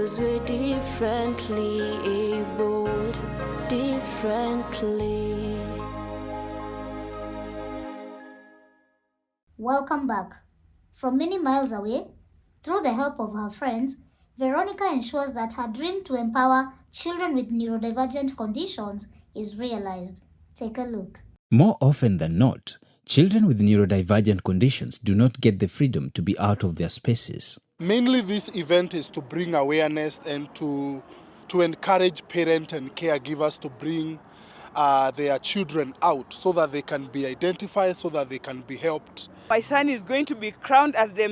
'Cause we're differently abled, differently. Welcome back. From many miles away, through the help of her friends, Veronica ensures that her dream to empower children with neurodivergent conditions is realized. Take a look. More often than not, children with neurodivergent conditions do not get the freedom to be out of their spaces. Mainly this event is to bring awareness and to encourage parents and caregivers to bring their children out so that they can be identified, so that they can be helped. My son is going to be crowned as the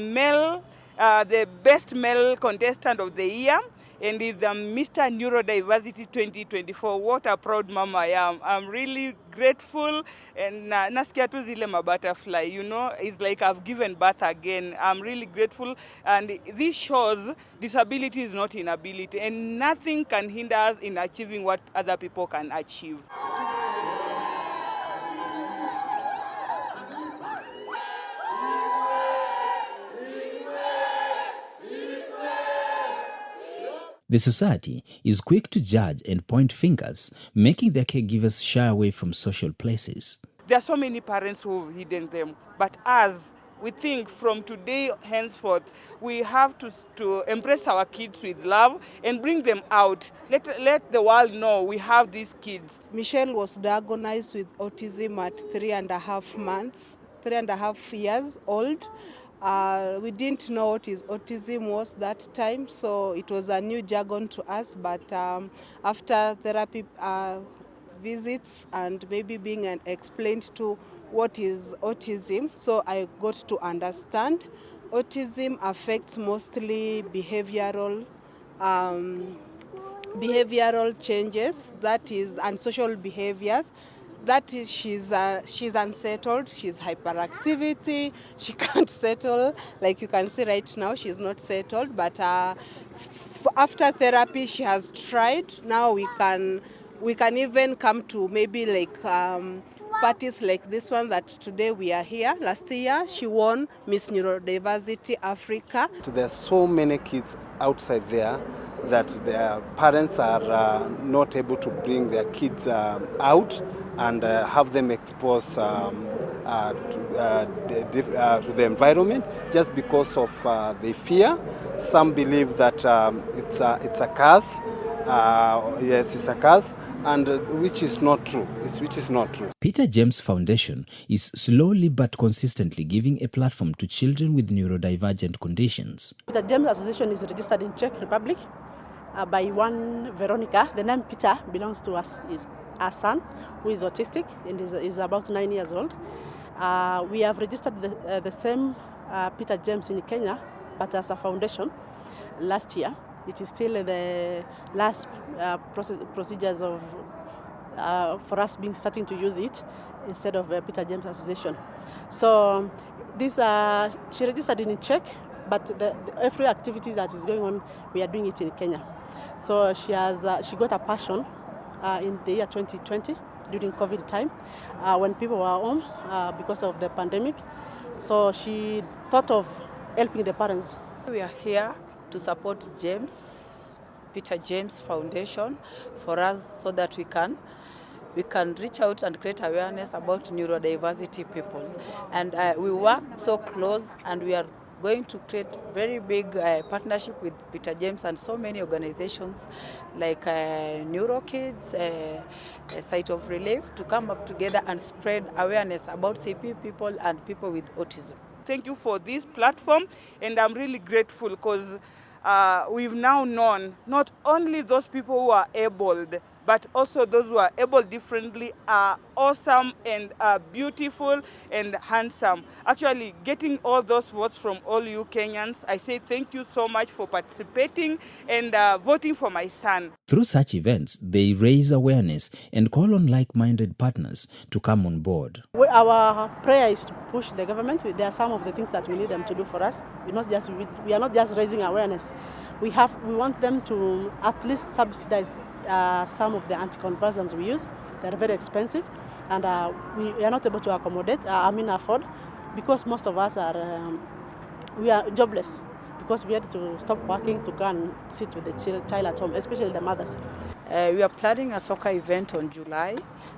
best male contestant of the year, and is Mr. Neurodiversity 2024. What a proud mama I am. I'm really grateful, and nasikia tu zile butterfly, it's like I've given birth again. I'm really grateful, and this shows disability is not inability, and nothing can hinder us in achieving what other people can achieve. The society is quick to judge and point fingers, making their caregivers shy away from social places. There are so many parents who've hidden them, but us, we think from today henceforth, we have to embrace our kids with love and bring them out. Let the world know we have these kids. Michelle was diagnosed with autism at 3.5 years old. We didn't know what autism was that time, so it was a new jargon to us, but after therapy visits and maybe being explained to what is autism, so I got to understand. Autism affects mostly behavioral changes, that is, and social behaviors. That is, she's unsettled, she's hyperactivity, she can't settle. Like you can see right now, she's not settled, but after therapy, she has tried. Now we can even come to maybe like parties like this one that today we are here. Last year, she won Miss Neurodiversity Africa. There are so many kids outside there that their parents are not able to bring their kids out and have them exposed to the environment just because of the fear. Some believe that it's a curse. Yes, it's a curse, and which is not true. Which is not true. Peter James Foundation is slowly but consistently giving a platform to children with neurodivergent conditions. Peter James Association is registered in Czech Republic by one Veronica. The name Peter belongs to us, is our son, who is autistic and is about 9 years old. We have registered the same Peter James in Kenya, but as a foundation last year. It is still the last procedures of for us starting to use it instead of Peter James Association. So this she registered in Czech, but every activity that is going on, we are doing it in Kenya. So she got a passion in the year 2020 during COVID time when people were home because of the pandemic. So she thought of helping the parents. We are here to support Peter James Foundation for us, so that we can reach out and create awareness about neurodiversity people. And we work so close, and we are going to create very big partnership with Peter James and so many organizations like NeuroKids, Site of Relief, to come up together and spread awareness about CP people and people with autism. Thank you for this platform, and I'm really grateful because we've now known not only those people who are abled, but also those who are able differently are awesome and are beautiful and handsome. Actually, getting all those votes from all you Kenyans, I say thank you so much for participating and voting for my son. Through such events, they raise awareness and call on like-minded partners to come on board. Our prayer is to push the government. There are some of the things that we need them to do for us. We are not just raising awareness. We want them to at least subsidize some of the anticonvulsants we use. They're very expensive, and we are not able to afford, because most of us we are jobless. because we had to stop working to go and sit with the child at home, especially the mothers. We are planning a soccer event on July,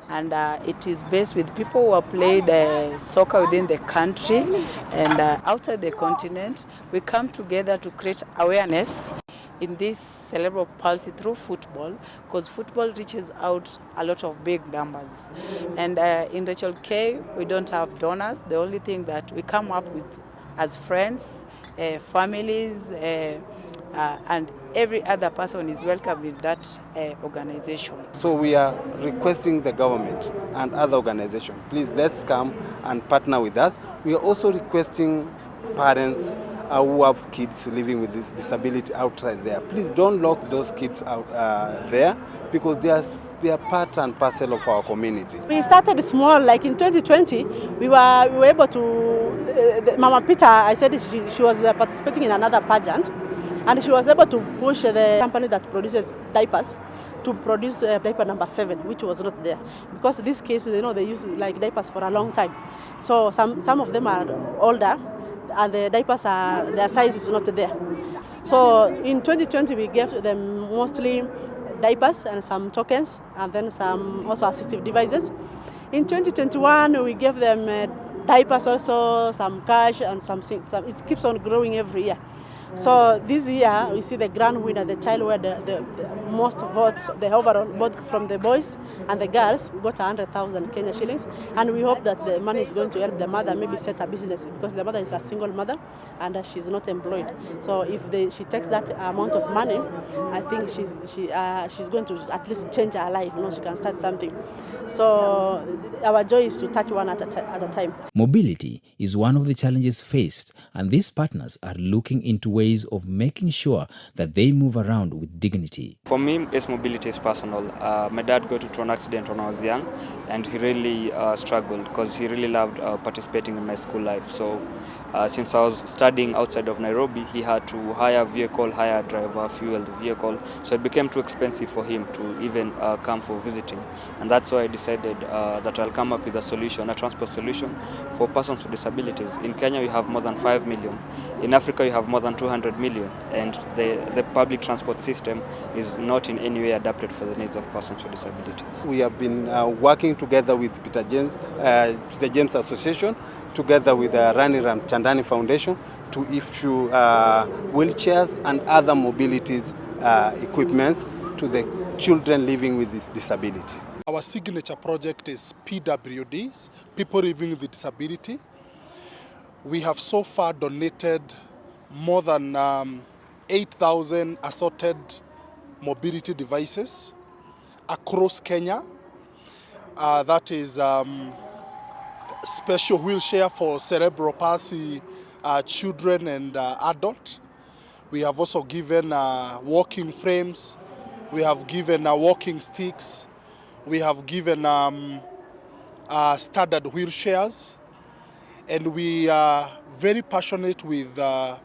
and it is based with people who have played soccer within the country and outside the continent. We come together to create awareness in this cerebral palsy through football, because football reaches out a lot of big numbers. And in Rachel K, we don't have donors. The only thing that we come up with as friends, families, and every other person is welcome in that organization. So we are requesting the government and other organizations, please let's come and partner with us. We are also requesting parents who have kids living with this disability outside there. Please don't lock those kids out there, because they are part and parcel of our community. We started small, like in 2020, we were able to, Mama Peter, I said she was participating in another pageant, and she was able to push the company that produces diapers to produce diaper number 7, which was not there. Because in this case, they use like diapers for a long time. So some of them are older, and the diapers their size is not there. So in 2020, we gave them mostly diapers and some tokens, and then some also assistive devices. In 2021, we gave them diapers also, some cash, and some. It keeps on growing every year. So this year, we see the grand winner, the child who had the most votes, the overall, both from the boys and the girls, got 100,000 Kenya shillings. And we hope that the money is going to help the mother maybe set a business, because the mother is a single mother and she's not employed. So if she takes that amount of money, I think she's going to at least change her life. She can start something. So our joy is to touch one at a time. Mobility is one of the challenges faced, and these partners are looking into ways of making sure that they move around with dignity. For me, mobility is personal. My dad got into an accident when I was young, and he really struggled because he really loved participating in my school life. So since I was studying outside of Nairobi, he had to hire a vehicle, hire a driver, fuel the vehicle. So it became too expensive for him to even come for visiting. And that's why I decided that I'll come up with a solution, a transport solution for persons with disabilities. In Kenya, we have more than 5 million. In Africa, you have more than 200 million. And the public transport system is not in any way adapted for the needs of persons with disabilities. We have been working together with Peter James Association, together with Rani Ramchandani Foundation, to issue wheelchairs and other mobilities equipments to the children living with this disability. Our signature project is PWDs, people living with disability. We have so far donated more than 8,000 assorted mobility devices across Kenya. That is special wheelchair for cerebral palsy children and adults. We have also given walking frames. We have given walking sticks. We have given standard wheelchairs. And we are very passionate with the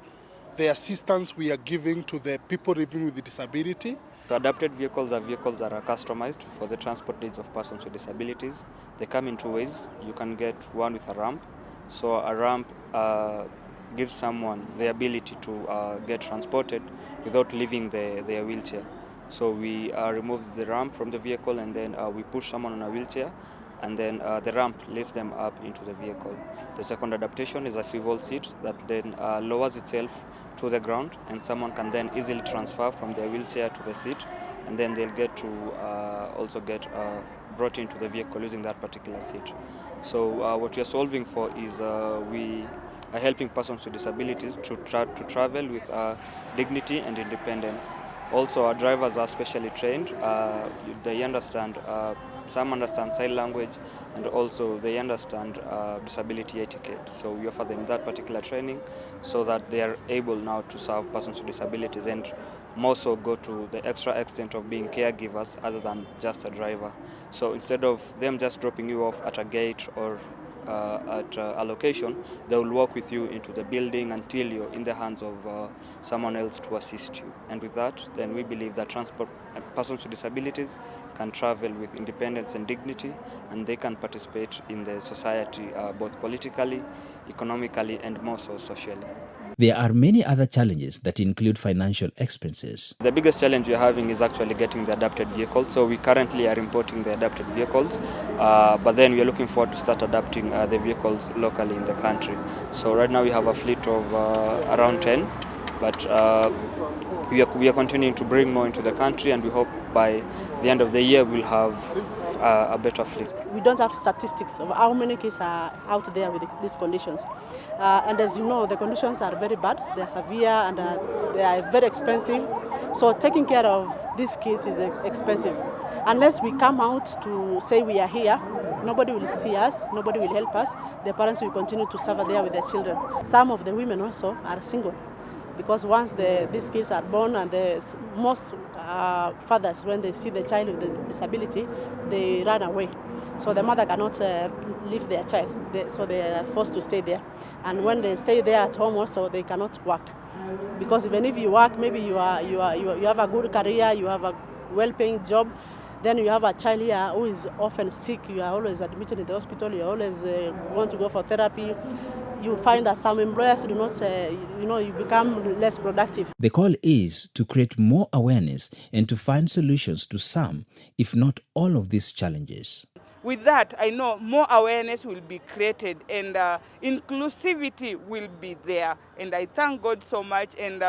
assistance we are giving to the people living with disability. The adapted vehicles are vehicles that are customized for the transport needs of persons with disabilities. They come in two ways. You can get one with a ramp. So a ramp gives someone the ability to get transported without leaving their wheelchair. So we remove the ramp from the vehicle, and then we push someone on a wheelchair, and then the ramp lifts them up into the vehicle. The second adaptation is a swivel seat that then lowers itself to the ground, and someone can then easily transfer from their wheelchair to the seat, and then they'll get to also get brought into the vehicle using that particular seat. So what we are solving for is we are helping persons with disabilities to travel with dignity and independence. Also, our drivers are specially trained. They understand, some understand sign language, and also they understand disability etiquette. So we offer them that particular training so that they are able now to serve persons with disabilities, and more so go to the extra extent of being caregivers other than just a driver. So instead of them just dropping you off at a gate or at a location, they will walk with you into the building until you're in the hands of someone else to assist you. And with that, then we believe that persons with disabilities can travel with independence and dignity, and they can participate in the society both politically, economically, and more so socially. There are many other challenges that include financial expenses. The biggest challenge we're having is actually getting the adapted vehicles. So we currently are importing the adapted vehicles, but then we are looking forward to start adapting the vehicles locally in the country. So right now we have a fleet of around 10, but we are continuing to bring more into the country, and we hope by the end of the year we'll have a better fleet. We don't have statistics of how many kids are out there with these conditions. And as you know, the conditions are very bad, they are severe, and they are very expensive. So taking care of these kids is expensive. Unless we come out to say we are here, nobody will see us, nobody will help us. The parents will continue to suffer there with their children. Some of the women also are single, because once these kids are born, and most fathers, when they see the child with a disability, they run away. So the mother cannot leave their child, so they are forced to stay there. And when they stay there at home also, they cannot work. Because even if you work, maybe you have a good career, you have a well-paying job, then you have a child here who is often sick, you are always admitted in the hospital, you always want to go for therapy. You find that some employers do not, you become less productive. The call is to create more awareness and to find solutions to some, if not all, of these challenges. With that, I know more awareness will be created, and inclusivity will be there. And I thank God so much. And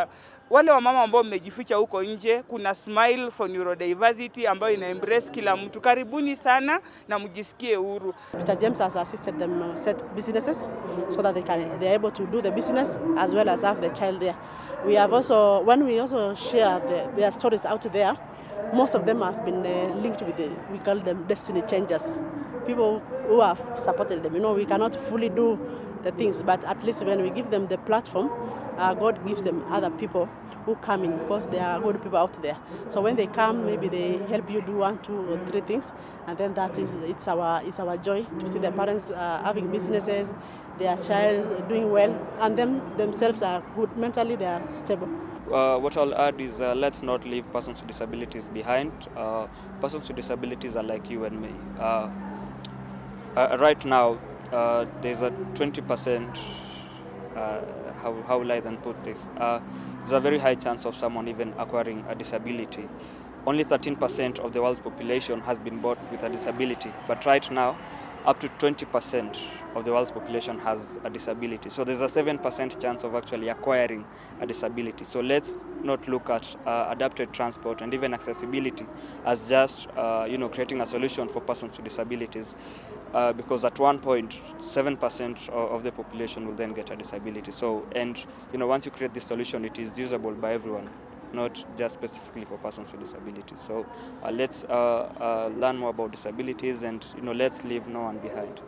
wale wamama ambao mmejificha huko nje, kuna Smile for Neurodiversity ambayo ina embrace kila mtu. Karibuni sana na mjisikie huru. Peter James has assisted them set businesses so that they are able to do the business as well as have the child there. We have also, when we also share their stories out there, most of them have been linked with we call them destiny changers. People who have supported them. We cannot fully do the things, but at least when we give them the platform, God gives them other people who come in, because there are good people out there. So when they come, maybe they help you do 1, 2, or 3 things, and then it's our joy to see the parents having businesses, their child doing well, and themselves are good mentally, they are stable. What I'll add is let's not leave persons with disabilities behind. Persons with disabilities are like you and me. Right now, there's a 20%, how will I then put this? There's a very high chance of someone even acquiring a disability. Only 13% of the world's population has been born with a disability, but right now, up to 20% of the world's population has a disability. So there's a 7% chance of actually acquiring a disability. So let's not look at adapted transport and even accessibility as just creating a solution for persons with disabilities, because at one point 7% of the population will then get a disability. So once you create this solution, it is usable by everyone, not just specifically for persons with disabilities. So let's learn more about disabilities, and let's leave no one behind.